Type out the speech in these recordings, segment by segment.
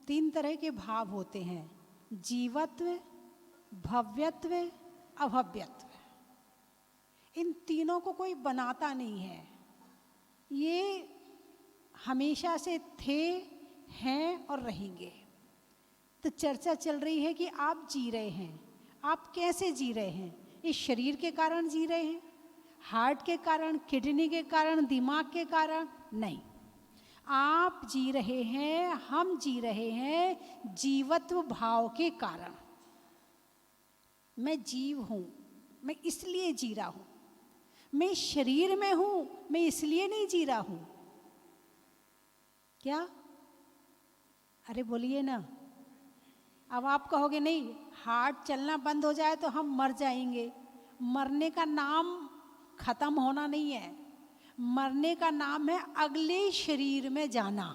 तीन तरह के भाव होते हैं, जीवत्व, भव्यत्व, अभव्यत्व। इन तीनों को कोई बनाता नहीं है, ये हमेशा से थे, हैं और रहेंगे। तो चर्चा चल रही है कि आप जी रहे हैं, आप कैसे जी रहे हैं? इस शरीर के कारण जी रहे हैं, हार्ट के कारण, किडनी के कारण, दिमाग के कारण? नहीं, आप जी रहे हैं, हम जी रहे हैं जीवत्व भाव के कारण। मैं जीव हूं, मैं इसलिए जी रहा हूं। मैं शरीर में हूं, मैं इसलिए नहीं जी रहा हूं। क्या? अरे बोलिए ना। अब आप कहोगे नहीं, हार्ट चलना बंद हो जाए तो हम मर जाएंगे। मरने का नाम खत्म होना नहीं है, मरने का नाम है अगले शरीर में जाना।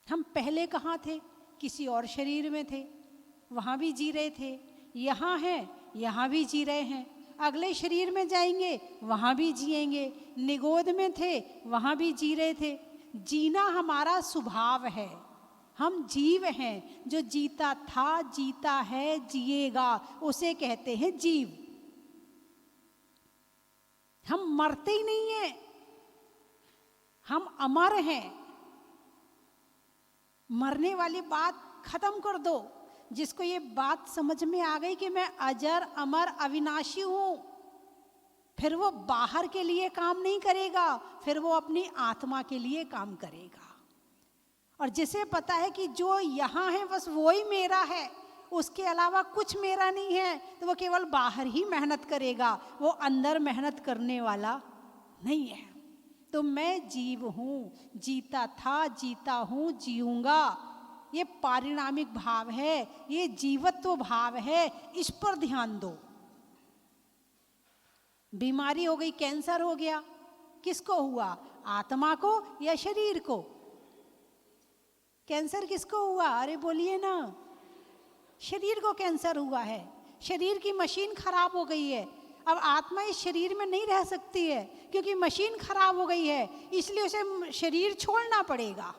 हम पहले कहाँ थे? किसी और शरीर में थे, वहाँ भी जी रहे थे। यहाँ हैं, यहाँ भी जी रहे हैं। अगले शरीर में जाएंगे, वहाँ भी जिएंगे। निगोद में थे, वहाँ भी जी रहे थे। जीना हमारा स्वभाव है। हम जीव हैं, जो जीता था, जीता है, जिएगा, उसे कहते हैं जीव। हम मरते ही नहीं हैं, हम अमर हैं। मरने वाली बात खत्म कर दो। जिसको ये बात समझ में आ गई कि मैं अजर, अमर, अविनाशी हूं, फिर वो बाहर के लिए काम नहीं करेगा, फिर वो अपनी आत्मा के लिए काम करेगा। और जिसे पता है कि जो यहाँ है बस वो ही मेरा है, उसके अलावा कुछ मेरा नहीं है, तो वो केवल बाहर ही मेहनत करेगा, वो अंदर मेहनत करने वाला नहीं है। तो मैं जीव हूँ, जीता था, जीता हूँ, जीऊंगा। ये पारिणामिक भाव है, ये जीवत्व भाव है, इस पर ध्यान दो। बीमारी हो गई, कैंसर हो गया, किसको हुआ? आत्मा को या शरीर को? कैंसर किसको हुआ? अरे बोलिए ना। शरीर को कैंसर हुआ है। शरीर की मशीन खराब हो गई है। अब आत्मा इस शरीर में नहीं रह सकती है, क्योंकि मशीन खराब हो गई है, इसलिए उसे शरीर छोड़ना पड़ेगा।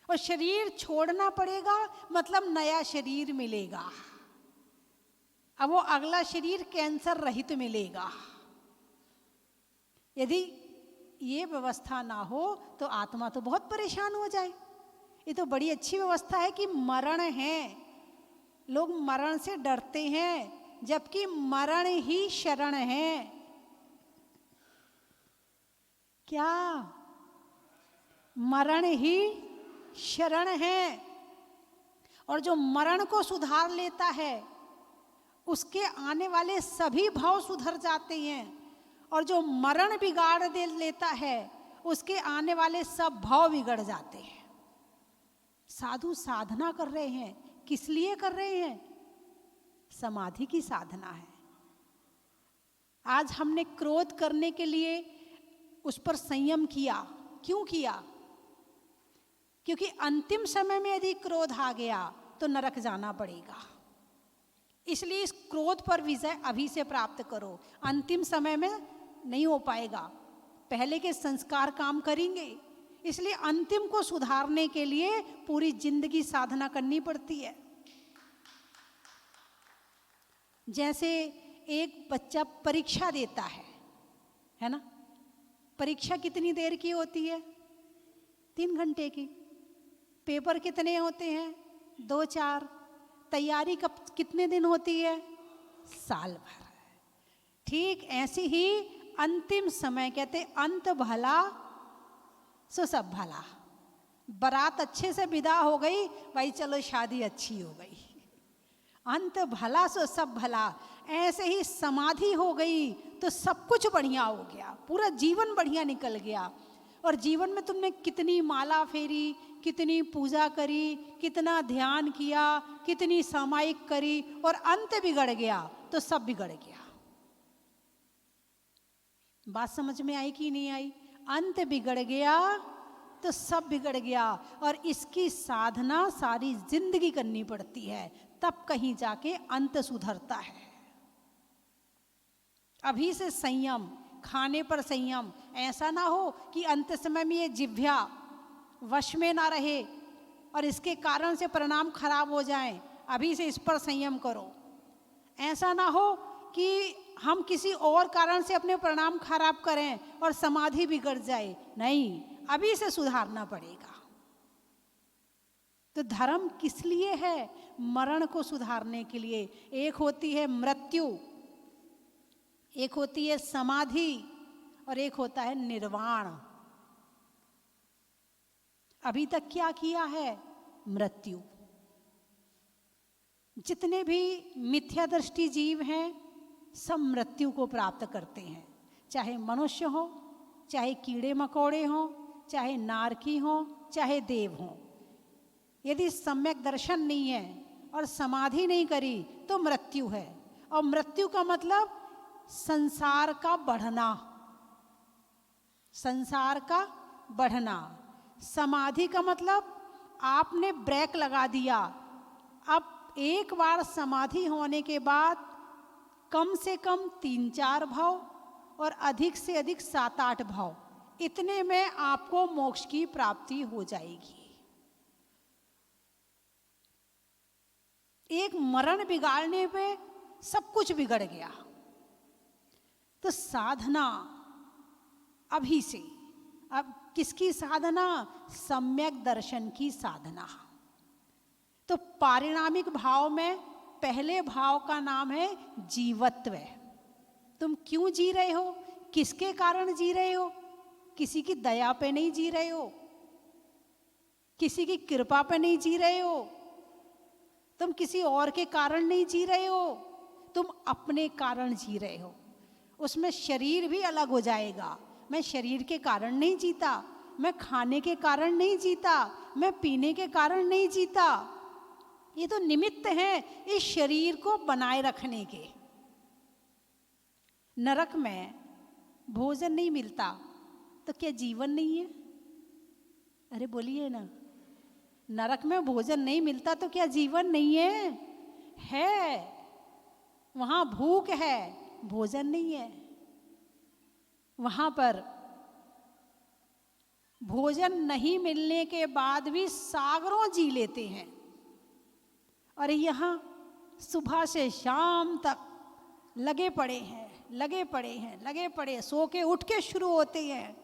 और शरीर छोड़ना पड़ेगा मतलब नया शरीर मिलेगा। अब वो अगला शरीर कैंसर रहित मिलेगा। यदि ये व्यवस्था ना हो तो आत्मा तो बहुत परेशान हो जाए। ये तो बड़ी अच्छी व्यवस्था है कि मरण है, लोग मरण से डरते हैं, जबकि मरण ही शरण है। क्या? मरण ही शरण है। और जो मरण को सुधार लेता है उसके आने वाले सभी भाव सुधर जाते हैं, और जो मरण बिगाड़ दे लेता है उसके आने वाले सब भाव बिगड़ जाते हैं। साधु साधना कर रहे हैं, किस लिए कर रहे हैं? समाधि की साधना है। आज हमने क्रोध करने के लिए उस पर संयम किया। क्यों किया? क्योंकि अंतिम समय में यदि क्रोध आ गया तो नरक जाना पड़ेगा। इसलिए इस क्रोध पर विजय अभी से प्राप्त करो, अंतिम समय में नहीं हो पाएगा। पहले के संस्कार काम करेंगे, इसलिए अंतिम को सुधारने के लिए पूरी जिंदगी साधना करनी पड़ती है। जैसे एक बच्चा परीक्षा देता है ना? परीक्षा कितनी देर की होती है? 3 घंटे की। पेपर कितने होते हैं? 2-4। तैयारी कब कितने दिन होती है? साल भर। ठीक ऐसे ही अंतिम समय, कहते अंत भला सो सब भला। बारात अच्छे से विदा हो गई, भाई चलो शादी अच्छी हो गई। अंत भला सो सब भला। ऐसे ही समाधि हो गई तो सब कुछ बढ़िया हो गया, पूरा जीवन बढ़िया निकल गया। और जीवन में तुमने कितनी माला फेरी, कितनी पूजा करी, कितना ध्यान किया, कितनी सामायिक करी, और अंत बिगड़ गया तो सब बिगड़ गया। बात समझ में आई कि नहीं आई? अंत बिगड़ गया तो सब बिगड़ गया। और इसकी साधना सारी जिंदगी करनी पड़ती है, तब कहीं जाके अंत सुधरता है। अभी से संयम, खाने पर संयम, ऐसा ना हो कि अंत समय में ये जिह्वा वश में ना रहे और इसके कारण से परिणाम खराब हो जाएं। अभी से इस पर संयम करो। ऐसा ना हो कि हम किसी और कारण से अपने परिणाम खराब करें और समाधि बिगड़ जाए। नहीं, अभी से सुधारना पड़ेगा। तो धर्म किस लिए है? मरण को सुधारने के लिए। एक होती है मृत्यु, एक होती है समाधि और एक होता है निर्वाण। अभी तक क्या किया है? मृत्यु। जितने भी मिथ्या दृष्टि जीव हैं सब मृत्यु को प्राप्त करते हैं, चाहे मनुष्य हो, चाहे कीड़े मकोड़े हो, चाहे नारकी हो, चाहे देव हो। यदि सम्यक दर्शन नहीं है और समाधि नहीं करी तो मृत्यु है। और मृत्यु का मतलब संसार का बढ़ना, संसार का बढ़ना। समाधि का मतलब आपने ब्रेक लगा दिया। अब एक बार समाधि होने के बाद कम से कम 3-4 भाव और अधिक से अधिक 7-8 भाव, इतने में आपको मोक्ष की प्राप्ति हो जाएगी। एक मरण बिगाड़ने पे सब कुछ बिगड़ गया। तो साधना अभी से। अब किसकी साधना? सम्यक दर्शन की साधना। तो पारिणामिक भाव में पहले भाव का नाम है जीवत्व। तुम क्यों जी रहे हो? किसके कारण जी रहे हो? किसी की दया पे नहीं जी रहे हो, किसी की कृपा पे नहीं जी रहे हो, तुम किसी और के कारण नहीं जी रहे हो, तुम अपने कारण जी रहे हो। उसमें शरीर भी अलग हो जाएगा। मैं शरीर के कारण नहीं जीता, मैं खाने के कारण नहीं जीता, मैं पीने के कारण नहीं जीता। ये तो निमित्त हैं इस शरीर को बनाए रखने के। नरक में भोजन नहीं मिलता तो क्या जीवन नहीं है? अरे बोलिए ना, नरक में भोजन नहीं मिलता तो क्या जीवन नहीं है? है, वहां भूख है, भोजन नहीं है। वहां पर भोजन नहीं मिलने के बाद भी सागरों जी लेते हैं। और यहाँ सुबह से शाम तक लगे पड़े हैं, लगे पड़े हैं, लगे पड़े, सो के उठ के शुरू होते हैं।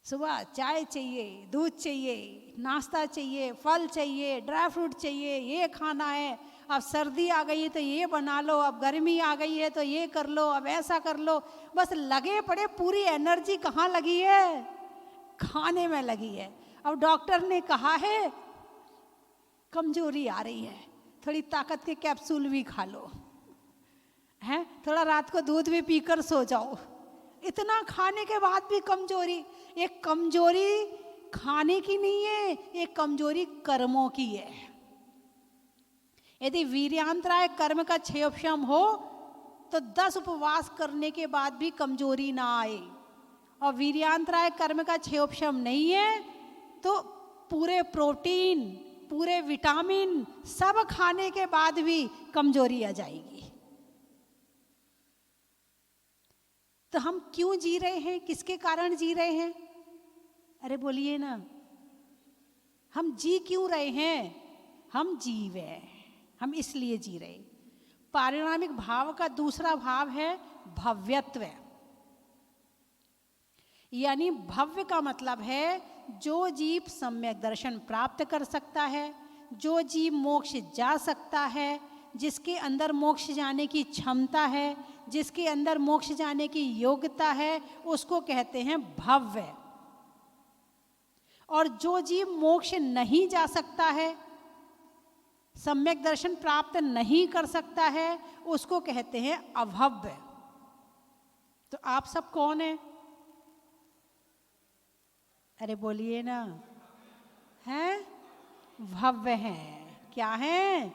सुबह चाय चाहिए, दूध चाहिए, नाश्ता चाहिए, फल चाहिए, ड्राई फ्रूट चाहिए, ये खाना है। अब सर्दी आ गई है तो ये बना लो, अब गर्मी आ गई है तो ये कर लो, अब ऐसा कर लो। बस लगे पड़े। पूरी एनर्जी कहाँ लगी है? खाने में लगी है। अब डॉक्टर ने कहा है कमजोरी आ रही है, थोड़ी ताकत के कैप्सूल भी खा लो, हैं, थोड़ा रात को दूध भी पीकर सो जाओ। इतना खाने के बाद भी कमजोरी। ये कमजोरी खाने की नहीं है, ये कमजोरी कर्मों की है। यदि वीर्यांतराय कर्म का क्षयोपशम हो तो 10 उपवास करने के बाद भी कमजोरी ना आए, और वीर्यांतराय कर्म का क्षयोपशम नहीं है तो पूरे प्रोटीन, पूरे विटामिन सब खाने के बाद भी कमजोरी आ जाएगी। तो हम क्यों जी रहे हैं? किसके कारण जी रहे हैं? अरे बोलिए ना, हम जी क्यों रहे हैं? हम जीव हैं, हम इसलिए जी रहे। पारिणामिक भाव का दूसरा भाव है भव्यत्व। यानी भव्य का मतलब है जो जीव सम्यक दर्शन प्राप्त कर सकता है, जो जीव मोक्ष जा सकता है, जिसके अंदर मोक्ष जाने की क्षमता है, जिसके अंदर मोक्ष जाने की योग्यता है, उसको कहते हैं भव्य। और जो जीव मोक्ष नहीं जा सकता है, सम्यक दर्शन प्राप्त नहीं कर सकता है, उसको कहते हैं अभव्य। तो आप सब कौन है? अरे बोलिए ना, हैं? भव्य हैं। क्या हैं?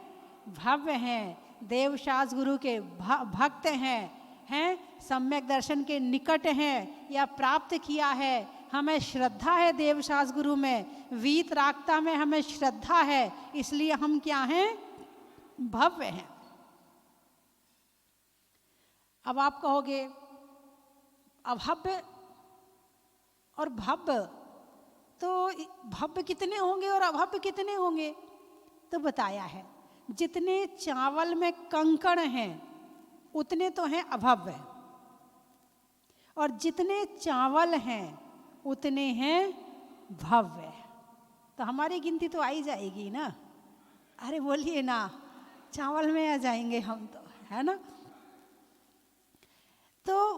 भव्य हैं। देवशास्त्र गुरु के भक्त हैं, सम्यक दर्शन के निकट हैं या प्राप्त किया है। हमें श्रद्धा है देवशास्त्र गुरु में, वीतरागता में हमें श्रद्धा है, इसलिए हम क्या हैं? भव्य हैं। अब आप कहोगे अभव्य और भव्य, तो भव्य कितने होंगे और अभव्य कितने होंगे? तो बताया है जितने चावल में कंकड़ हैं उतने तो हैं अभव्य, और जितने चावल हैं उतने हैं भव्य। तो हमारी गिनती तो आई जाएगी ना, अरे बोलिए ना, चावल में आ जाएंगे हम तो, है ना। तो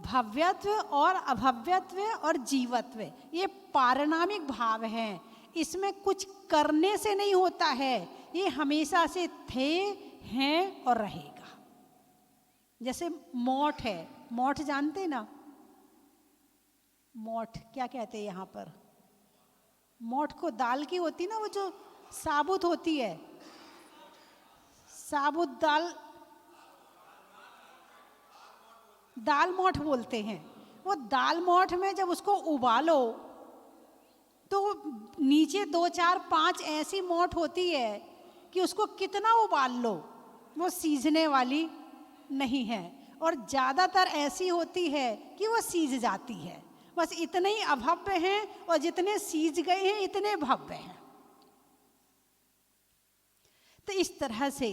भव्यत्व और अभव्यत्व और जीवत्व ये पारिणामिक भाव हैं, इसमें कुछ करने से नहीं होता है, ये हमेशा से थे, हैं और रहेगा। जैसे मोठ है, मोठ जानते ना, मोठ क्या कहते हैं यहाँ पर? मोठ को दाल की होती ना, वो जो साबुत होती है, साबुत दाल, दाल मोठ बोलते हैं। वो दाल मोठ में जब उसको उबालो तो नीचे 2 4 5 ऐसी मोठ होती है कि उसको कितना उबाल लो वो सीजने वाली नहीं है, और ज़्यादातर ऐसी होती है कि वो सीज जाती है। बस इतने ही अभव्य हैं, और जितने सीज गए हैं इतने भव्य हैं। तो इस तरह से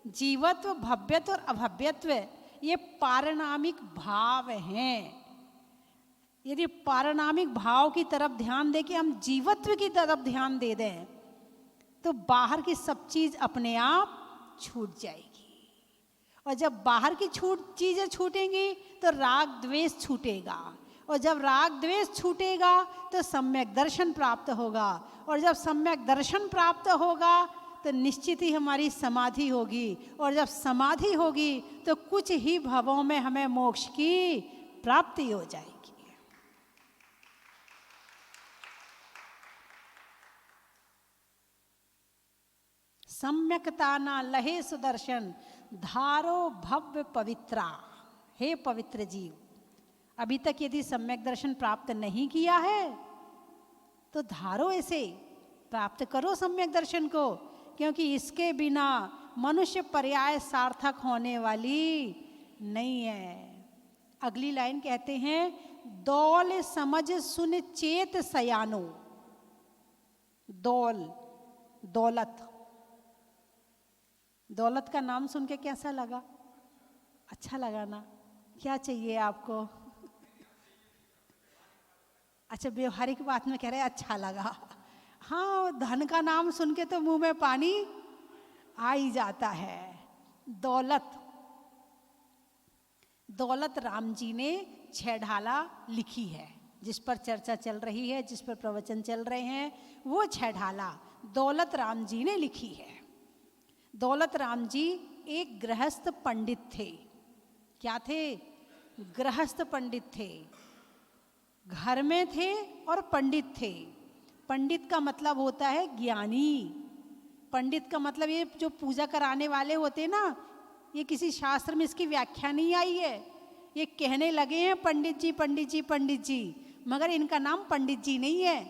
जीवत्व, भव्यत्व और अभव्यत्व ये पारिणामिक भाव हैं। यदि पारिणामिक भाव की तरफ ध्यान दे कि हम जीवत्व की तरफ ध्यान दे दें तो बाहर की सब चीज अपने आप छूट जाएगी, और जब बाहर की चीजें छूटेंगी तो राग द्वेष छूटेगा, और जब राग द्वेष छूटेगा तो सम्यक दर्शन प्राप्त होगा, और जब सम्यक दर्शन प्राप्त होगा तो निश्चित ही हमारी समाधि होगी, और जब समाधि होगी तो कुछ ही भवों में हमें मोक्ष की प्राप्ति हो जाएगी। सम्यकता ना लहे सुदर्शन धारो भव्य पवित्रा। हे पवित्र जीव, अभी तक यदि सम्यक दर्शन प्राप्त नहीं किया है तो धारो ऐसे प्राप्त करो सम्यक दर्शन को, क्योंकि इसके बिना मनुष्य पर्याय सार्थक होने वाली नहीं है। अगली लाइन कहते हैं, दौल समझ सुन चेत सयानो। दौल, दौलत, दौलत का नाम सुन के कैसा लगा? अच्छा लगा ना? क्या चाहिए आपको? अच्छा, व्यवहारिक बात में कह रहे अच्छा लगा। हाँ, धन का नाम सुन के तो मुंह में पानी आ ही जाता है। दौलत, दौलत राम जी ने 6 ढाला लिखी है, जिस पर चर्चा चल रही है, जिस पर प्रवचन चल रहे हैं, वो 6 ढाला दौलत राम जी ने लिखी है। दौलत राम जी एक गृहस्थ पंडित थे। क्या थे? गृहस्थ पंडित थे, घर में थे और पंडित थे। पंडित का मतलब होता है ज्ञानी। पंडित का मतलब ये जो पूजा कराने वाले होते हैं ना, ये किसी शास्त्र में इसकी व्याख्या नहीं आई है, ये कहने लगे हैं पंडित जी पंडित जी पंडित जी, मगर इनका नाम पंडित जी नहीं है।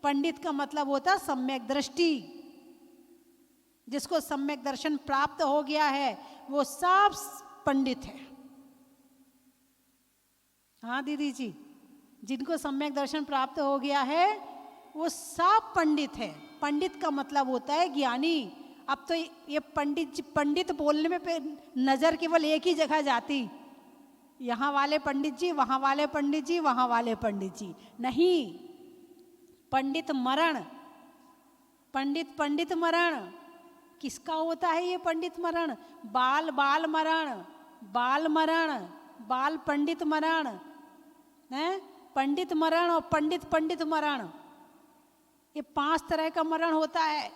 पंडित का मतलब होता है सम्यक दृष्टि। जिसको सम्यक दर्शन प्राप्त हो गया है वो सब पंडित है। हाँ दीदी जी, जिनको सम्यक दर्शन प्राप्त हो गया है वो सब पंडित है। पंडित का मतलब होता है ज्ञानी। अब तो ये पंडित बोलने में नजर केवल एक ही जगह जाती, यहाँ वाले पंडित जी, वहाँ वाले पंडित जी, वहाँ वाले पंडित जी नहीं। पंडित मरण, पंडित मरण किसका होता है? ये पंडित मरण, बाल बाल मरण, बाल मरण, बाल पंडित मरण है, पंडित मरण और पंडित मरण, ये 5 तरह का मरण होता है।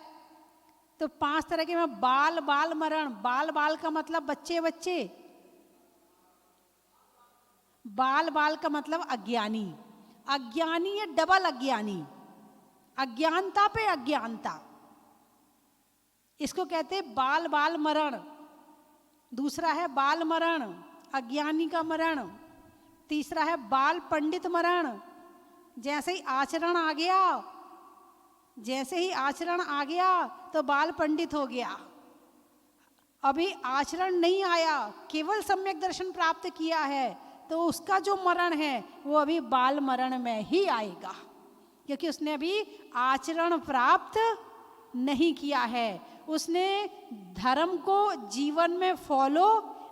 तो 5 तरह के में बाल बाल मरण, बाल बाल का मतलब बच्चे बच्चे, बाल बाल का मतलब अज्ञानी, अज्ञानी या डबल अज्ञानी, अज्ञानता पे अज्ञानता, इसको कहते हैं बाल बाल मरण। दूसरा है बाल मरण, अज्ञानी का मरण। तीसरा है बाल पंडित मरण, जैसे ही आचरण आ गया, जैसे ही आचरण आ गया तो बाल पंडित हो गया। अभी आचरण नहीं आया, केवल सम्यक दर्शन प्राप्त किया है तो उसका जो मरण है वो अभी बाल मरण में ही आएगा, क्योंकि उसने अभी आचरण प्राप्त नहीं किया है, उसने धर्म को जीवन में फॉलो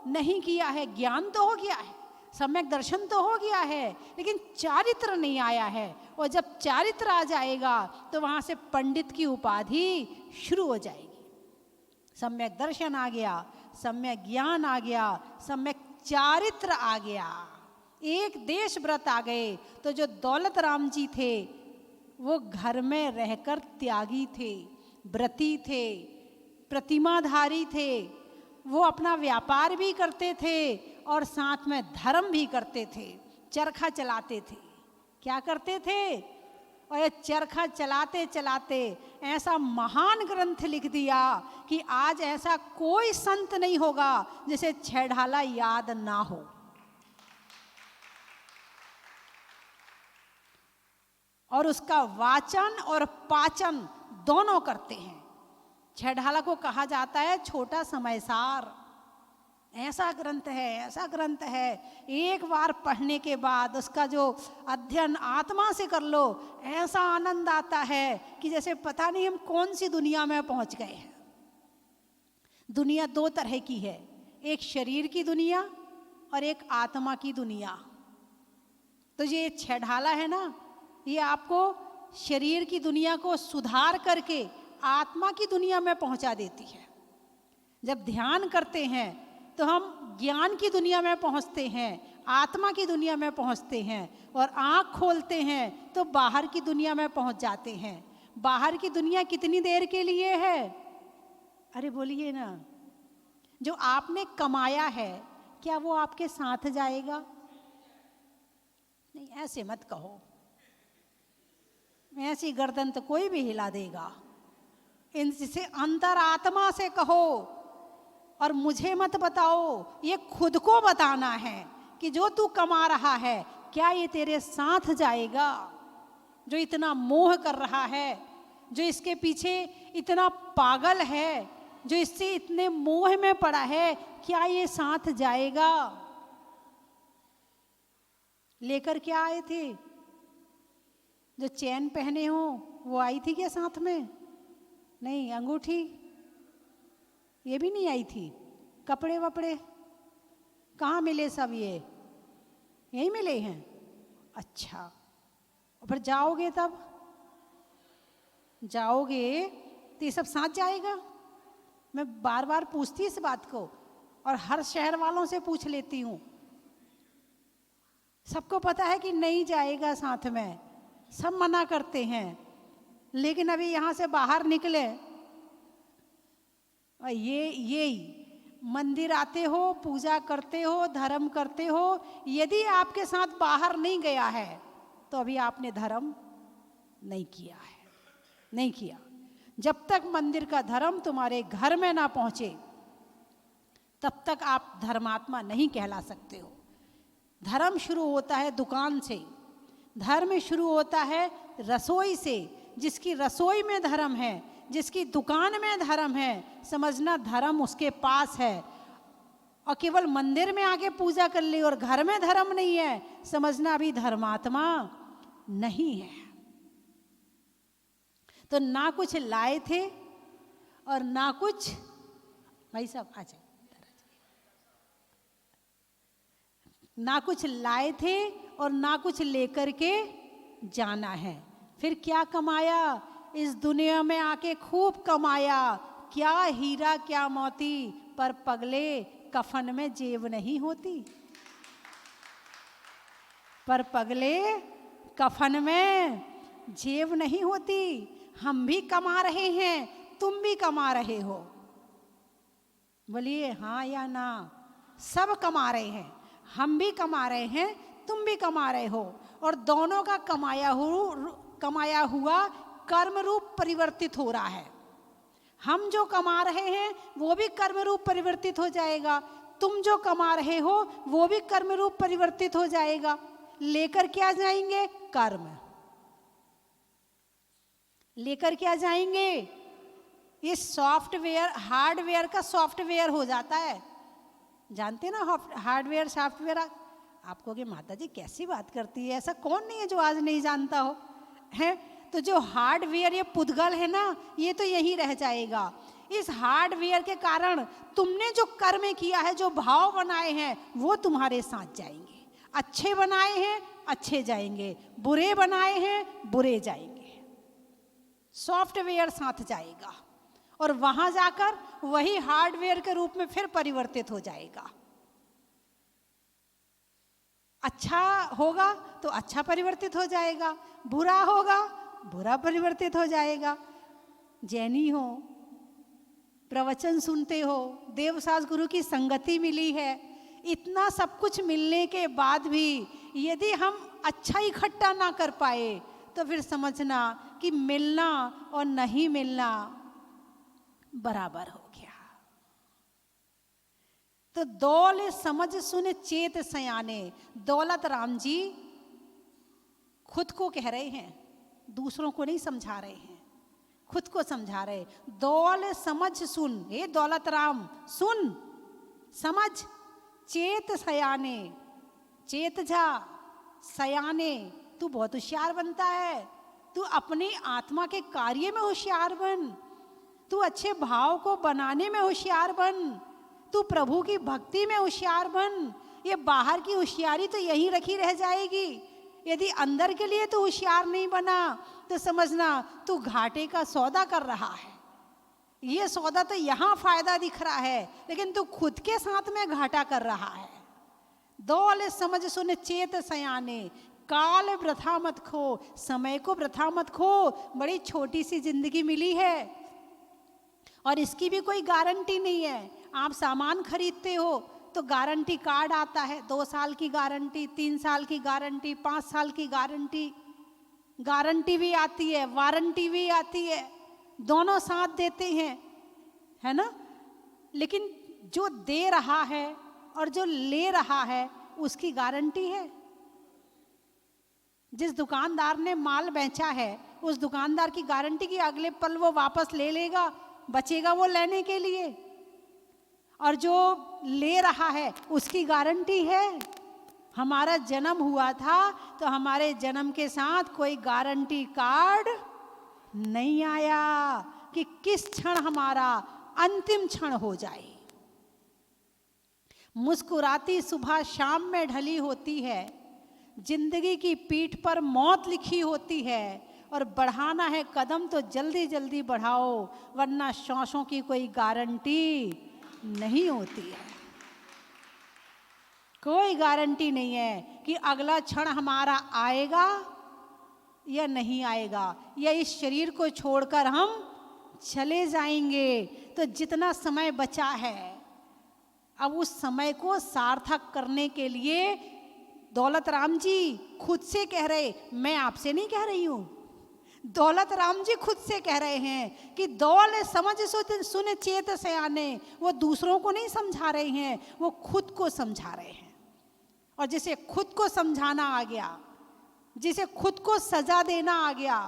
नहीं किया है। ज्ञान तो हो गया है, सम्यक दर्शन तो हो गया है, लेकिन चारित्र नहीं आया है। और जब चारित्र आ जाएगा तो वहाँ से पंडित की उपाधि शुरू हो जाएगी। सम्यक दर्शन आ गया, सम्यक ज्ञान आ गया, सम्यक चारित्र आ गया, एक देश व्रत आ गए। तो जो दौलत राम जी थे वो घर में रहकर त्यागी थे, व्रती थे, प्रतिमाधारी थे, वो अपना व्यापार भी करते थे और साथ में धर्म भी करते थे, चरखा चलाते थे। क्या करते थे? और ये चरखा चलाते चलाते ऐसा महान ग्रंथ लिख दिया कि आज ऐसा कोई संत नहीं होगा जिसे छह ढाला याद ना हो। और उसका वाचन और पाचन दोनों करते हैं। छह ढाला को कहा जाता है छोटा समयसार। ऐसा ग्रंथ है, ऐसा ग्रंथ है, एक बार पढ़ने के बाद उसका जो अध्ययन आत्मा से कर लो, ऐसा आनंद आता है कि जैसे पता नहीं हम कौन सी दुनिया में पहुंच गए हैं। दुनिया दो तरह की है, एक शरीर की दुनिया और एक आत्मा की दुनिया। तो ये छह ढाला है ना, ये आपको शरीर की दुनिया को सुधार करके आत्मा की दुनिया में पहुंचा देती है। जब ध्यान करते हैं तो हम ज्ञान की दुनिया में पहुंचते हैं, आत्मा की दुनिया में पहुंचते हैं, और आँख खोलते हैं तो बाहर की दुनिया में पहुंच जाते हैं। बाहर की दुनिया कितनी देर के लिए है? अरे बोलिए ना, जो आपने कमाया है क्या वो आपके साथ जाएगा? नहीं, ऐसे मत कहो, ऐसी गर्दन तो कोई भी हिला देगा। इनसे अंतरात्मा से कहो और मुझे मत बताओ, ये खुद को बताना है कि जो तू कमा रहा है क्या ये तेरे साथ जाएगा? जो इतना मोह कर रहा है, जो इसके पीछे इतना पागल है, जो इससे इतने मोह में पड़ा है, क्या ये साथ जाएगा? लेकर क्या आए थे? जो चैन पहने हो वो आई थी क्या साथ में? नहीं। अंगूठी ये भी नहीं आई थी। कपड़े वपड़े कहाँ मिले? सब ये यही मिले हैं। अच्छा, और फिर जाओगे, तब जाओगे तो ये सब साथ जाएगा? मैं बार बार पूछती इस बात को और हर शहर वालों से पूछ लेती हूँ। सबको पता है कि नहीं जाएगा साथ में, सब मना करते हैं। लेकिन अभी यहाँ से बाहर निकले और ये मंदिर आते हो, पूजा करते हो, धर्म करते हो, यदि आपके साथ बाहर नहीं गया है तो अभी आपने धर्म नहीं किया है, नहीं किया। जब तक मंदिर का धर्म तुम्हारे घर में ना पहुंचे तब तक आप धर्मात्मा नहीं कहला सकते हो। धर्म शुरू होता है दुकान से, धर्म शुरू होता है रसोई से। जिसकी रसोई में धर्म है, जिसकी दुकान में धर्म है, समझना धर्म उसके पास है। और केवल मंदिर में आके पूजा कर ली और घर में धर्म नहीं है, समझना अभी धर्मात्मा नहीं है। तो ना कुछ लाए थे और ना कुछ, भाई साहब आ जाए, ना कुछ लाए थे और ना कुछ लेकर के जाना है। फिर क्या कमाया? इस दुनिया में आके खूब कमाया, क्या हीरा क्या मोती, पर पगले कफन में जेब नहीं होती। पर पगले कफन में जेब नहीं होती। हम भी कमा रहे हैं, तुम भी कमा रहे हो। बोलिए हाँ या ना? सब कमा रहे हैं, हम भी कमा रहे हैं, तुम भी कमा रहे हो। और दोनों का कमाया हुआ कर्म रूप परिवर्तित हो रहा है। हम जो कमा रहे हैं वो भी कर्म रूप परिवर्तित हो जाएगा, तुम जो कमा रहे हो वो भी कर्म रूप परिवर्तित हो जाएगा। लेकर क्या जाएंगे? कर्म। लेकर क्या जाएंगे? ये सॉफ्टवेयर, हार्डवेयर का सॉफ्टवेयर हो जाता है। जानते ना हार्डवेयर सॉफ्टवेयर? आप कहोगे माता जी कैसी बात करती है, ऐसा कौन नहीं है जो आज नहीं जानता हो, है? तो जो हार्डवेयर ये पुद्गल है ना, ये तो यही रह जाएगा। इस हार्डवेयर के कारण तुमने जो कर्म किया है, जो भाव बनाए हैं, वो तुम्हारे साथ जाएंगे। अच्छे बनाए हैं अच्छे जाएंगे, बुरे बनाए हैं बुरे जाएंगे। सॉफ्टवेयर साथ जाएगा और वहां जाकर वही हार्डवेयर के रूप में फिर परिवर्तित हो जाएगा। अच्छा होगा तो अच्छा परिवर्तित हो जाएगा, बुरा होगा बुरा परिवर्तित हो जाएगा। जैनी हो, प्रवचन सुनते हो, देवसास गुरु की संगति मिली है, इतना सब कुछ मिलने के बाद भी यदि हम अच्छा इकट्ठा ना कर पाए तो फिर समझना कि मिलना और नहीं मिलना बराबर हो गया। तो दौल समझ सुन चेत सयाने, दौलत राम जी खुद को कह रहे हैं, दूसरों को नहीं समझा रहे हैं, खुद को समझा रहे। दौल समझ सुन, हे दौलत राम सुन समझ, चेत सयाने, चेत जा सयाने, तू बहुत होशियार बनता है, तू अपनी आत्मा के कार्य में होशियार बन, तू अच्छे भाव को बनाने में होशियार बन, तू प्रभु की भक्ति में होशियार बन। ये बाहर की होशियारी तो यहीं रखी रह जाएगी। यदि अंदर के लिए तू होशियार नहीं बना तो समझना तू घाटे का सौदा कर रहा है। ये सौदा तो यहाँ फायदा दिख रहा है, लेकिन तू खुद के साथ में घाटा कर रहा है। दौल समझ सुन चेत सयाने, काल वृथा मत खो, समय को वृथा मत खो। बड़ी छोटी सी जिंदगी मिली है और इसकी भी कोई गारंटी नहीं है। आप सामान खरीदते हो तो गारंटी कार्ड आता है, 2 साल की गारंटी, 3 साल की गारंटी, 5 साल की गारंटी, गारंटी भी आती है, वारंटी भी आती है, दोनों साथ देते हैं, है ना। लेकिन जो दे रहा है और जो ले रहा है उसकी गारंटी है। जिस दुकानदार ने माल बेचा है उस दुकानदार की गारंटी की अगले पल वो वापस ले लेगा, बचेगा वो लेने के लिए। और जो ले रहा है उसकी गारंटी है। हमारा जन्म हुआ था तो हमारे जन्म के साथ कोई गारंटी कार्ड नहीं आया कि किस क्षण हमारा अंतिम क्षण हो जाए। मुस्कुराती सुबह शाम में ढली होती है, जिंदगी की पीठ पर मौत लिखी होती है, और बढ़ाना है कदम तो जल्दी जल्दी बढ़ाओ, वरना सांसों की कोई गारंटी नहीं होती है। कोई गारंटी नहीं है कि अगला क्षण हमारा आएगा या नहीं आएगा, या इस शरीर को छोड़कर हम चले जाएंगे। तो जितना समय बचा है अब उस समय को सार्थक करने के लिए दौलत राम जी खुद से कह रहे, मैं आपसे नहीं कह रही हूं, दौलत राम जी खुद से कह रहे हैं कि दौल समझ सुन चेत सयाने। वो दूसरों को नहीं समझा रहे हैं, वो खुद को समझा रहे हैं। और जिसे खुद को समझाना आ गया, जिसे खुद को सजा देना आ गया,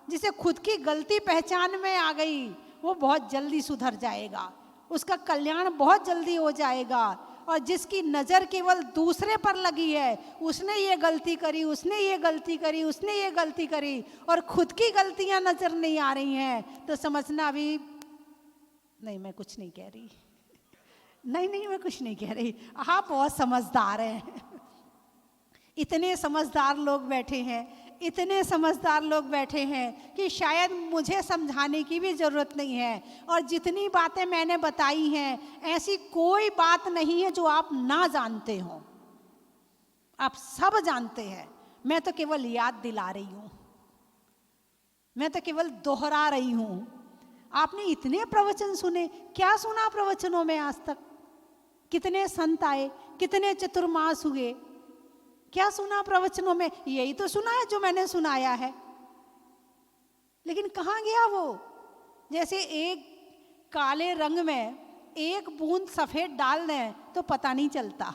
जिसे खुद की गलती पहचान में आ गई, वो बहुत जल्दी सुधर जाएगा, उसका कल्याण बहुत जल्दी हो जाएगा। और जिसकी नज़र केवल दूसरे पर लगी है, उसने ये गलती करी, उसने ये गलती करी, उसने ये गलती करी, और खुद की गलतियां नजर नहीं आ रही हैं, तो समझना अभी नहीं, मैं कुछ नहीं कह रही, नहीं मैं कुछ नहीं कह रही, आप बहुत समझदार हैं। इतने समझदार लोग बैठे हैं, इतने समझदार लोग बैठे हैं कि शायद मुझे समझाने की भी ज़रूरत नहीं है। और जितनी बातें मैंने बताई हैं, ऐसी कोई बात नहीं है जो आप ना जानते हो, आप सब जानते हैं। मैं तो केवल याद दिला रही हूँ, मैं तो केवल दोहरा रही हूँ। आपने इतने प्रवचन सुने, क्या सुना प्रवचनों में आज तक? कितने संत आए, कितने चतुर्मास हुए, क्या सुना प्रवचनों में? यही तो सुना है जो मैंने सुनाया है। लेकिन कहाँ गया वो? जैसे एक काले रंग में एक बूंद सफेद डाल दें तो पता नहीं चलता।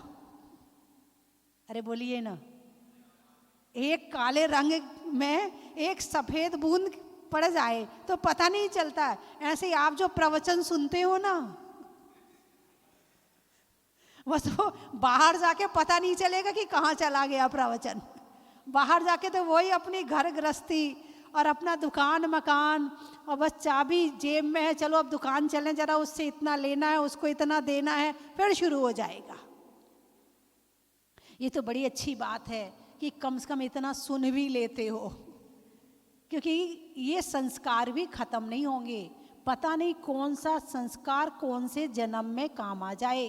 अरे बोलिए ना, एक काले रंग में एक सफेद बूंद पड़ जाए तो पता नहीं चलता। ऐसे आप जो प्रवचन सुनते हो ना, बस वो बाहर जाके पता नहीं चलेगा कि कहाँ चला गया प्रवचन। बाहर जाके तो वही अपनी घर गृहस्थी और अपना दुकान मकान, और बस चाबी जेब में है, चलो अब दुकान चलें, जरा उससे इतना लेना है, उसको इतना देना है, फिर शुरू हो जाएगा। ये तो बड़ी अच्छी बात है कि कम से कम इतना सुन भी लेते हो, क्योंकि ये संस्कार भी खत्म नहीं होंगे। पता नहीं कौन सा संस्कार कौन से जन्म में काम आ जाए।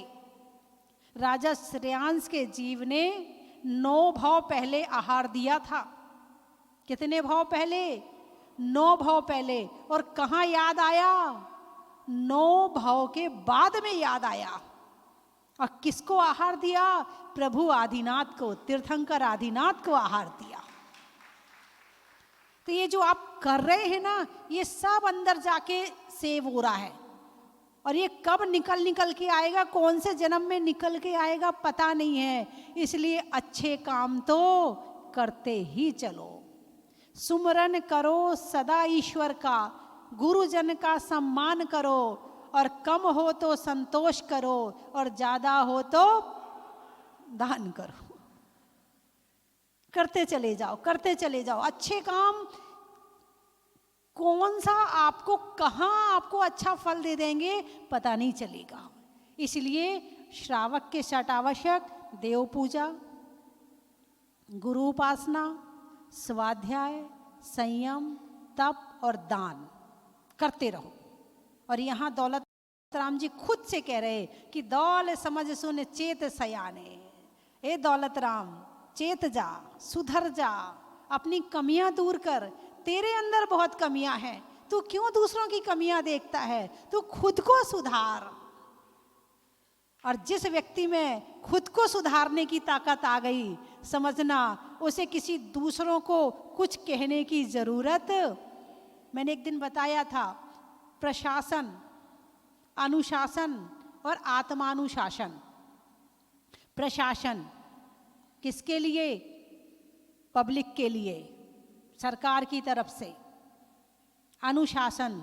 राजा श्रेयांश के जीव ने 9 भाव पहले आहार दिया था। कितने भाव पहले? 9 भाव पहले। और कहाँ याद आया? 9 भाव के बाद में याद आया। और किसको आहार दिया? प्रभु आदिनाथ को, तीर्थंकर आदिनाथ को आहार दिया। तो ये जो आप कर रहे हैं ना, ये सब अंदर जाके सेव हो रहा है, और ये कब निकल के आएगा, कौन से जन्म में निकल के आएगा पता नहीं है। इसलिए अच्छे काम तो करते ही चलो। सुमरन करो सदा ईश्वर का, गुरुजन का सम्मान करो, और कम हो तो संतोष करो, और ज्यादा हो तो दान करो। करते चले जाओ, करते चले जाओ। अच्छे काम कौन सा आपको, कहाँ आपको अच्छा फल दे देंगे पता नहीं चलेगा। इसलिए श्रावक के 6 आवश्यक: देव पूजा, गुरु उपासना, स्वाध्याय, संयम, तप और दान करते रहो। और यहाँ दौलत राम जी खुद से कह रहे कि दौल समझ सुन चेत सयाने। ए दौलत राम, चेत जा, सुधर जा, अपनी कमियां दूर कर। तेरे अंदर बहुत कमियां हैं, तू क्यों दूसरों की कमियां देखता है? तू खुद को सुधार। और जिस व्यक्ति में खुद को सुधारने की ताकत आ गई, समझना उसे किसी दूसरों को कुछ कहने की जरूरत। मैंने एक दिन बताया था, प्रशासन, अनुशासन और आत्मानुशासन। प्रशासन किसके लिए? पब्लिक के लिए, सरकार की तरफ से। अनुशासन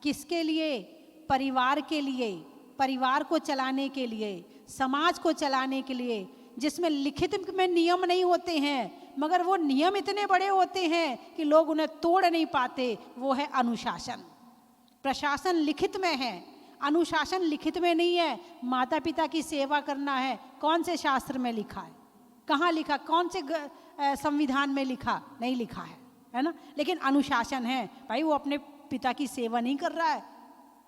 किसके लिए? परिवार के लिए, परिवार को चलाने के लिए, समाज को चलाने के लिए, जिसमें लिखित में नियम नहीं होते हैं, मगर वो नियम इतने बड़े होते हैं कि लोग उन्हें तोड़ नहीं पाते। वो है अनुशासन। प्रशासन लिखित में है, अनुशासन लिखित में नहीं है। माता पिता की सेवा करना है, कौन से शास्त्र में लिखा है? कहाँ लिखा? कौन से संविधान में लिखा? नहीं लिखा है ना? लेकिन अनुशासन है। भाई वो अपने पिता की सेवा नहीं कर रहा है,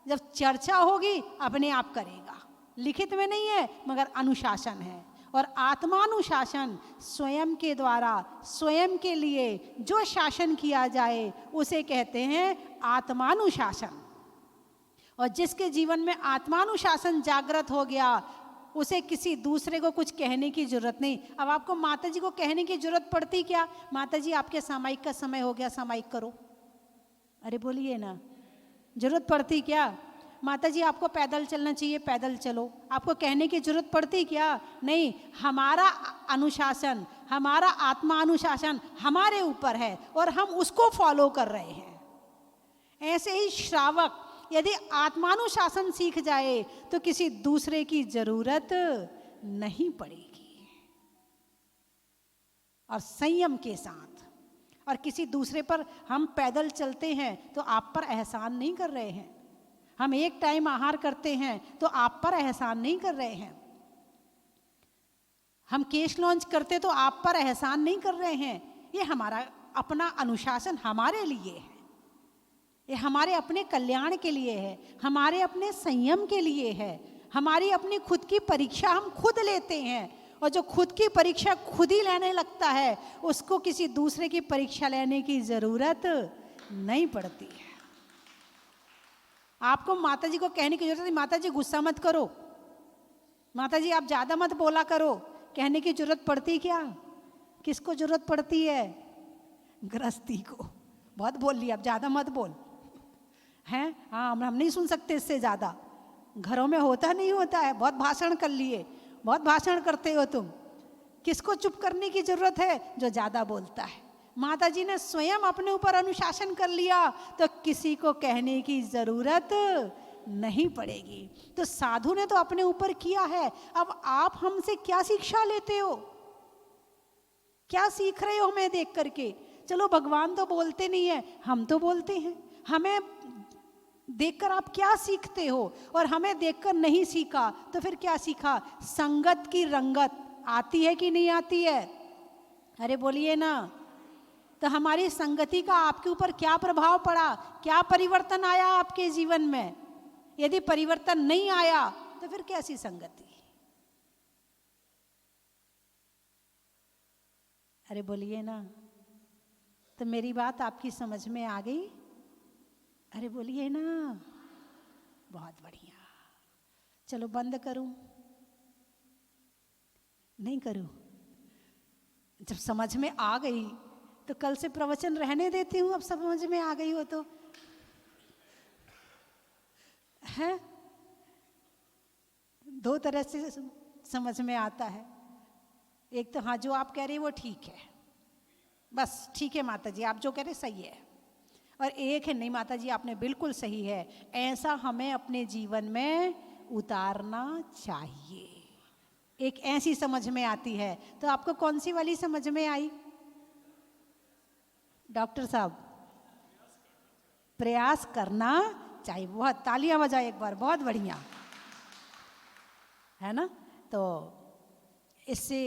जब चर्चा होगी अपने आप करेगा। लिखित में नहीं है मगर अनुशासन है। और आत्मानुशासन स्वयं के द्वारा, स्वयं के लिए जो शासन किया जाए उसे कहते हैं आत्मानुशासन। और जिसके जीवन में आत्मानुशासन जागृत हो गया, उसे किसी दूसरे को कुछ कहने की जरूरत नहीं। अब आपको माता जी को कहने की जरूरत पड़ती क्या? माता जी आपके सामायिक का समय हो गया, सामायिक करो। अरे बोलिए ना, जरूरत पड़ती क्या? माता जी आपको पैदल चलना चाहिए, पैदल चलो। आपको कहने की जरूरत पड़ती क्या? नहीं। हमारा अनुशासन, हमारा आत्मा अनुशासन हमारे ऊपर है और हम उसको फॉलो कर रहे हैं। ऐसे ही श्रावक यदि आत्मानुशासन सीख जाए तो किसी दूसरे की जरूरत नहीं पड़ेगी। और संयम के साथ, और किसी दूसरे पर हम पैदल चलते हैं तो आप पर एहसान नहीं कर रहे हैं। हम एक टाइम आहार करते हैं तो आप पर एहसान नहीं कर रहे हैं। हम केश लॉन्च करते तो आप पर एहसान नहीं कर रहे हैं। ये हमारा अपना अनुशासन हमारे लिए है, ये हमारे अपने कल्याण के लिए है, हमारे अपने संयम के लिए है। हमारी अपनी खुद की परीक्षा हम खुद लेते हैं, और जो खुद की परीक्षा खुद ही लेने लगता है उसको किसी दूसरे की परीक्षा लेने की जरूरत नहीं पड़ती है। आपको माता जी को कहने की जरूरत नहीं, माता जी गुस्सा मत करो, माता जी आप ज्यादा मत बोला करो, कहने की जरूरत पड़ती क्या? किसको जरूरत पड़ती है? गृहस्थी को। बहुत बोल लिया, अब ज्यादा मत बोल, हैं? हाँ, हम नहीं सुन सकते इससे ज्यादा। घरों में होता नहीं होता है, बहुत भाषण कर लिए, बहुत भाषण करते हो तुम। किसको चुप करने की जरूरत है? जो ज्यादा बोलता है। माता जी ने स्वयं अपने ऊपर अनुशासन कर लिया तो किसी को कहने की जरूरत नहीं पड़ेगी। तो साधु ने तो अपने ऊपर किया है, अब आप हमसे क्या शिक्षा लेते हो? क्या सीख रहे हो हमें देख करके? चलो भगवान तो बोलते नहीं है, हम तो बोलते हैं। हमें देखकर आप क्या सीखते हो? और हमें देखकर नहीं सीखा तो फिर क्या सीखा? संगत की रंगत आती है कि नहीं आती है? अरे बोलिए ना। तो हमारी संगति का आपके ऊपर क्या प्रभाव पड़ा? क्या परिवर्तन आया आपके जीवन में? यदि परिवर्तन नहीं आया तो फिर कैसी संगति? अरे बोलिए ना। तो मेरी बात आपकी समझ में आ गई? अरे बोलिए ना। बहुत बढ़िया। चलो बंद करूं? नहीं करूं? जब समझ में आ गई तो कल से प्रवचन रहने देती हूं, अब समझ में आ गई हो तो है। दो तरह से समझ में आता है। एक तो हाँ, जो आप कह रहे हैं वो ठीक है, बस ठीक है माता जी, आप जो कह रहे सही है। और एक है नहीं माता जी आपने बिल्कुल सही है, ऐसा हमें अपने जीवन में उतारना चाहिए। एक ऐसी समझ में आती है। तो आपको कौन सी वाली समझ में आई डॉक्टर साहब? प्रयास करना चाहिए। बहुत तालियां बजाए एक बार, बहुत बढ़िया है ना। तो इससे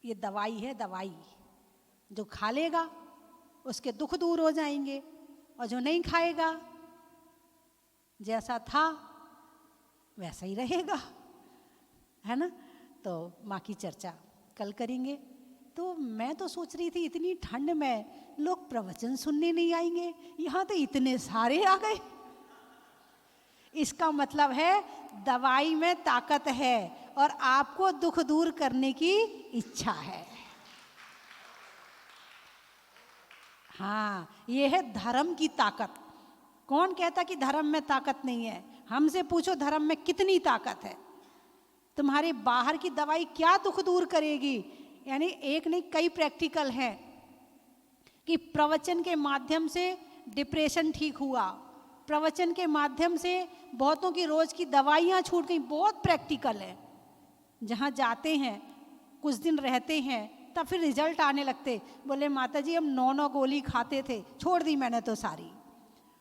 ये दवाई है, दवाई जो खा लेगा उसके दुख दूर हो जाएंगे, और जो नहीं खाएगा जैसा था वैसा ही रहेगा, है ना। तो माँ की चर्चा कल करेंगे। तो मैं तो सोच रही थी इतनी ठंड में लोग प्रवचन सुनने नहीं आएंगे, यहाँ तो इतने सारे आ गए। इसका मतलब है दवाई में ताकत है और आपको दुख दूर करने की इच्छा है। हाँ, ये है धर्म की ताकत। कौन कहता कि धर्म में ताकत नहीं है? हमसे पूछो धर्म में कितनी ताकत है। तुम्हारे बाहर की दवाई क्या दुख दूर करेगी? यानी एक नहीं कई प्रैक्टिकल है कि प्रवचन के माध्यम से डिप्रेशन ठीक हुआ, प्रवचन के माध्यम से बहुतों की रोज की दवाइयाँ छूट गई। बहुत प्रैक्टिकल है। जहाँ जाते हैं कुछ दिन रहते हैं तब फिर रिजल्ट आने लगते। बोले माता जी हम 9 गोली खाते थे, छोड़ दी मैंने तो सारी।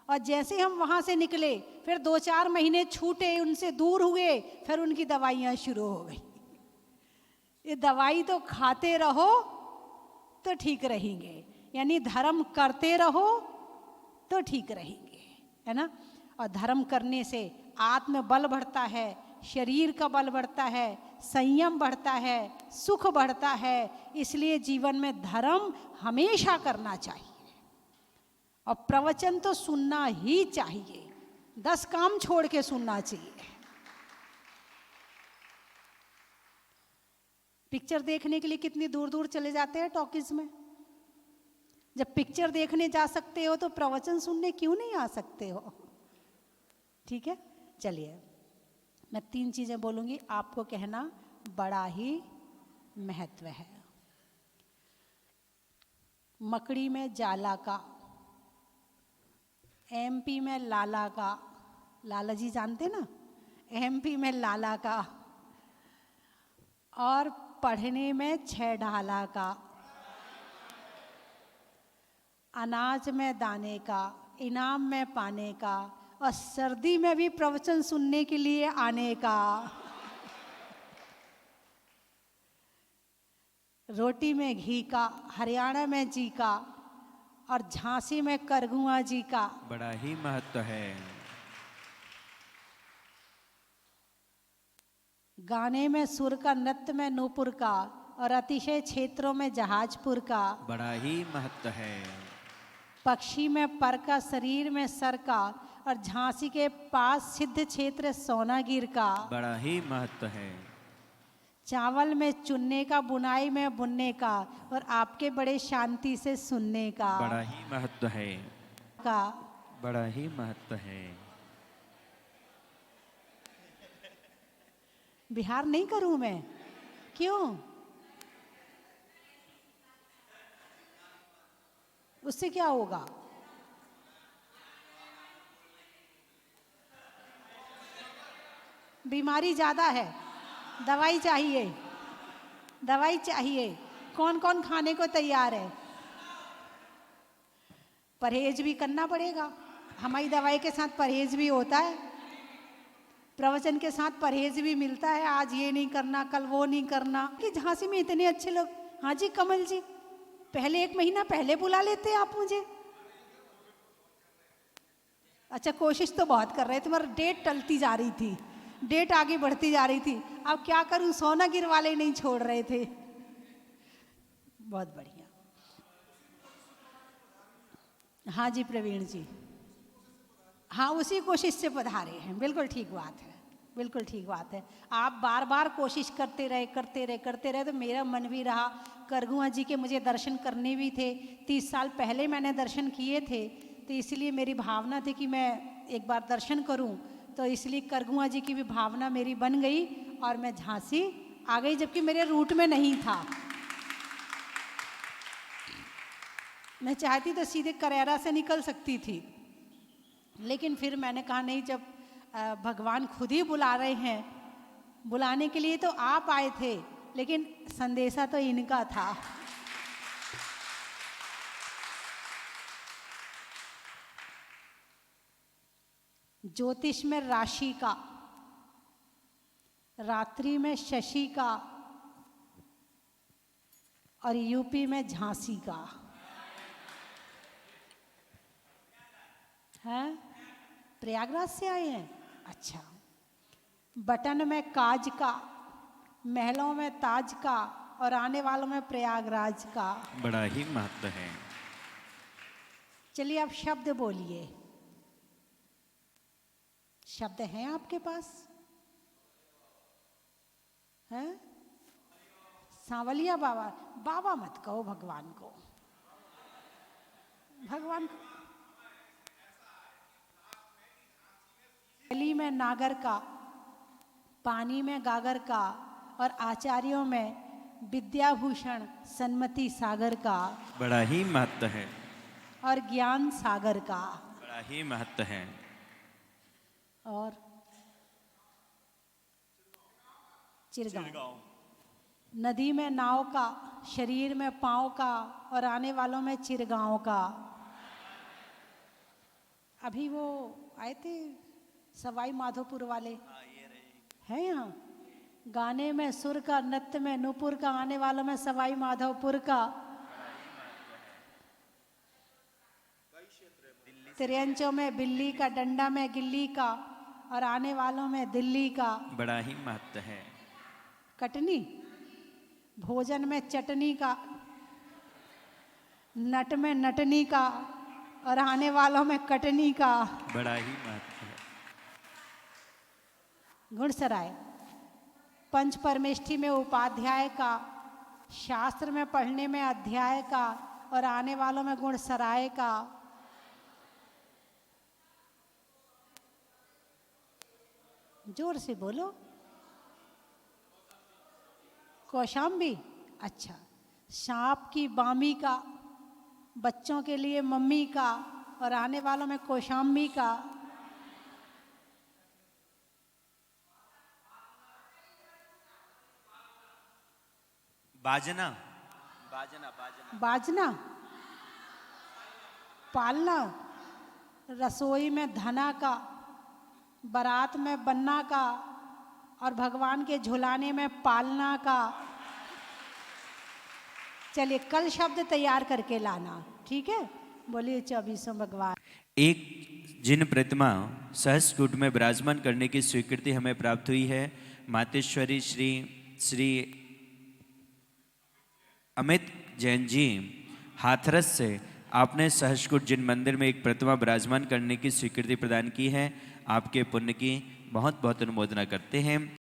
और जैसे हम वहाँ से निकले फिर 2-4 महीने छूटे, उनसे दूर हुए, फिर उनकी दवाइयाँ शुरू हो गई। ये दवाई तो खाते रहो तो ठीक रहेंगे, यानी धर्म करते रहो तो ठीक रहेंगे, है ना। और धर्म करने से आत्मबल बढ़ता है, शरीर का बल बढ़ता है, संयम बढ़ता है, सुख बढ़ता है। इसलिए जीवन में धर्म हमेशा करना चाहिए और प्रवचन तो सुनना ही चाहिए। 10 काम छोड़ के सुनना चाहिए। पिक्चर देखने के लिए कितनी दूर दूर चले जाते हैं टॉकीज में। जब पिक्चर देखने जा सकते हो तो प्रवचन सुनने क्यों नहीं आ सकते हो? ठीक है, चलिए मैं 3 चीजें बोलूंगी, आपको कहना बड़ा ही महत्व है। मकड़ी में जाला का, एमपी में लाला का, लाला जी जानते ना, एमपी में लाला का, और पढ़ने में 6 ढाला का, अनाज में दाने का, इनाम में पाने का, और सर्दी में भी प्रवचन सुनने के लिए आने का, रोटी में घी का, हरियाणा में जी का, और झांसी में करगुआ जी का। बड़ा ही महत्व है। गाने में सुर का, नृत्य में नूपुर का, और अतिशय क्षेत्रों में जहाजपुर का। बड़ा ही महत्व है। पक्षी में पर का, शरीर में सर का, और झांसी के पास सिद्ध क्षेत्र सोनागिर का। बड़ा ही महत्व है। चावल में चुनने का, बुनाई में बुनने का, और आपके बड़े शांति से सुनने का। बड़ा ही महत्व है। का बड़ा ही महत्व है। बिहार नहीं करूं मैं? क्यों? उससे क्या होगा? बीमारी ज्यादा है, दवाई चाहिए, दवाई चाहिए। कौन कौन खाने को तैयार है? परहेज भी करना पड़ेगा, हमारी दवाई के साथ परहेज भी होता है, प्रवचन के साथ परहेज भी मिलता है। आज ये नहीं करना, कल वो नहीं करना। कि झांसी में इतने अच्छे लोग। हाँ जी कमल जी, पहले 1 महीना पहले बुला लेते आप मुझे। अच्छा, कोशिश तो बहुत कर रहे थे मगर डेट टलती जा रही थी, डेट आगे बढ़ती जा रही थी। अब क्या करूं, सोनागिर वाले नहीं छोड़ रहे थे। बहुत बढ़िया। हाँ जी प्रवीण जी, हाँ उसी कोशिश से पधारे हैं। बिल्कुल ठीक बात है, बिल्कुल ठीक बात है। आप बार बार कोशिश करते रहे तो मेरा मन भी रहा। करगुआ जी के मुझे दर्शन करने भी थे। 30 साल पहले मैंने दर्शन किए थे, तो इसलिए मेरी भावना थी कि मैं एक बार दर्शन करूं। तो इसलिए करगुआ जी की भी भावना मेरी बन गई और मैं झांसी आ गई, जबकि मेरे रूट में नहीं था। मैं चाहती तो सीधे करेरा से निकल सकती थी, लेकिन फिर मैंने कहा नहीं, जब भगवान खुद ही बुला रहे हैं, बुलाने के लिए तो आप आए थे, लेकिन संदेशा तो इनका था। ज्योतिष में राशि का, रात्रि में शशि का और यूपी में झांसी का है। प्रयागराज से आए हैं? अच्छा। बटन में काज का, महलों में ताज का और आने वालों में प्रयागराज का। बड़ा ही महत्व है। चलिए आप शब्द बोलिए। शब्द हैं आपके पास? हैं? सांवलिया बाबा। बाबा मत कहो भगवान को, भगवान को। गली में नागर का, पानी में गागर का और आचार्यों में विद्याभूषण सन्मति सागर का। बड़ा ही महत्व है। और ज्ञान सागर का। बड़ा ही महत्व है। और चिरगांव। नदी में नाव का, शरीर में पांव का और आने वालों में चिरगांव का। अभी वो आए थे सवाई माधोपुर वाले, है यहाँ। गाने में सुर का, नृत्य में नूपुर का, आने वालों में सवाई माधोपुर का। तिरंचों में बिल्ली का, डंडा में गिल्ली का और आने वालों में दिल्ली का। बड़ा ही महत्व है। कटनी, भोजन में चटनी का, नट में नटनी का और आने वालों में कटनी का। बड़ा ही महत्व है। गुणसराय, पंच परमेष्ठी में उपाध्याय का, शास्त्र में पढ़ने में अध्याय का और आने वालों में गुणसराय का। जोर से बोलो। कौशाम्बी। अच्छा। सांप की बामी का, बच्चों के लिए मम्मी का और आने वालों में कौशाम्बी का। बाजना। बाजना बाजना बाजना। पालना, रसोई में धना का, बारात में बन्ना का और भगवान के झुलाने में पालना का। चलिए कल शब्द तैयार करके लाना, ठीक है। बोलिए 24 भगवान। एक जिन प्रतिमा सहस्रकूट में विराजमान करने की स्वीकृति हमें प्राप्त हुई है, मातेश्वरी श्री अमित जैन जी हाथरस से आपने सहस्रकूट जिन मंदिर में एक प्रतिमा विराजमान करने की स्वीकृति प्रदान की है। आपके पुण्य की बहुत बहुत अनुमोदना करते हैं।